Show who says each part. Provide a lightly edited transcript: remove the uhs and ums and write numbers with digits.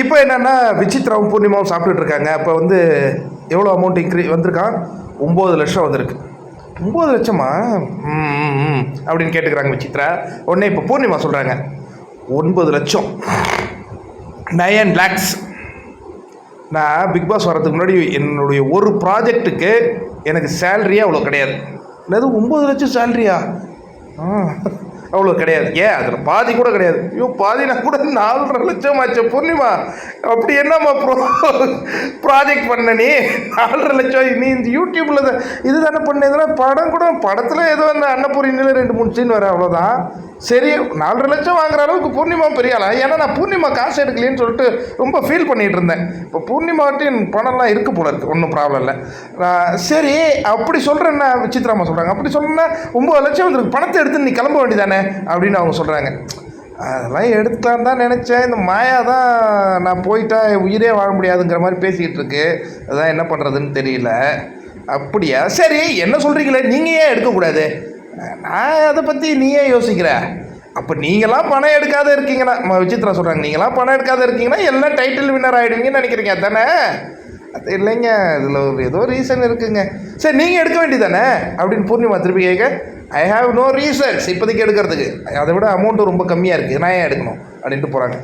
Speaker 1: இப்போ என்னென்னா விசித்ராவும் பூர்ணிமாவும் சாப்பிட்டுட்டு இருக்காங்க. அப்போ வந்து எவ்வளோ அமௌண்ட் வந்திருக்கான்? 9 லட்சம் வந்திருக்கு. 9 லட்சமா? அப்படின்னு கேட்டுக்கிறாங்க விசித்ரா. உடனே இப்போ பூர்ணிமா சொல்கிறாங்க, 9 லட்சம் 9 lakhs. நான் பிக் பாஸ் வர்றதுக்கு முன்னாடி என்னுடைய ஒரு ப்ராஜெக்ட்டுக்கு எனக்கு சேலரியே அவ்வளோ கிடையாது. என்னது 9 லட்சம் சேலரியா? அவ்வளோ கிடையாது. ஏன் அதில் பாதி கூட கிடையாது. ஐயோ பாதினா கூட 4.5 லட்சம் ஆச்சு. பூர்ணிமா அப்படி என்னம்மா ப்ராஜெக்ட் பண்ண நீ? 4.5 லட்சம் நீ இந்த யூடியூப்பில் இது தானே பண்ணதுன்னா படம் கூட படத்தில் ஏதோ அந்த அன்னபூரினில் 2-3 சீன் வர அவ்வளோதான். சரி 4.5 லட்சம் வாங்குற அளவுக்கு பூர்ணிமா பெரியாளா? ஏன்னா நான் பூர்ணிமா காசு எடுக்கலேன்னு சொல்லிட்டு ரொம்ப ஃபீல் பண்ணிகிட்டு இருந்தேன். இப்போ பூர்ணிமாட்டையும் பணம்லாம் இருக்குது போல இருக்குது, ஒன்றும் ப்ராப்ளம் இல்லை. சரி அப்படி சொல்கிறேன்னா விசித்ராமா சொல்கிறாங்க, அப்படி சொல்கிறேன்னா 9 லட்சம் வந்துருக்கு, பணத்தை எடுத்து நீ கிளம்ப வேண்டியதானே அப்படின்னு அவங்க சொல்கிறாங்க. அதெல்லாம் எடுத்துக்கலாம் தான் நினச்சேன். இந்த மாயா தான் நான் போயிட்டா உயிரே வாழ முடியாதுங்கிற மாதிரி பேசிக்கிட்டு இருக்கு. அதான் என்ன பண்ணுறதுன்னு தெரியல. அப்படியா? சரி என்ன சொல்கிறீங்களே, நீங்கள் ஏன் எடுக்கக்கூடாது? நான் அதை பற்றி நீ ஏன் யோசிக்கிற? அப்போ நீங்களாம் பணம் எடுக்காத இருக்கீங்கன்னா, விசித்ரா சொல்கிறாங்க, நீங்களாம் பணம் எடுக்காத இருக்கீங்கன்னா எல்லாம் டைட்டில் வின்னர் ஆகிடுவீங்கன்னு நினைக்கிறீங்க தானே? அது இல்லைங்க, இதில் ஒரு ஏதோ ரீசன் இருக்குங்க. சரி நீங்கள் எடுக்க வேண்டியதானே அப்படின்னு பூர்ணிமா திருப்பி கேட்க, ஐ ஹாவ் நோ ரீசன்ஸ் இப்போதைக்கு எடுக்கிறதுக்கு. அதை விட அமௌண்ட்டு ரொம்ப கம்மியாக இருக்குது, நான் ஏன் எடுக்கணும் அப்படின்ட்டு போகிறாங்க.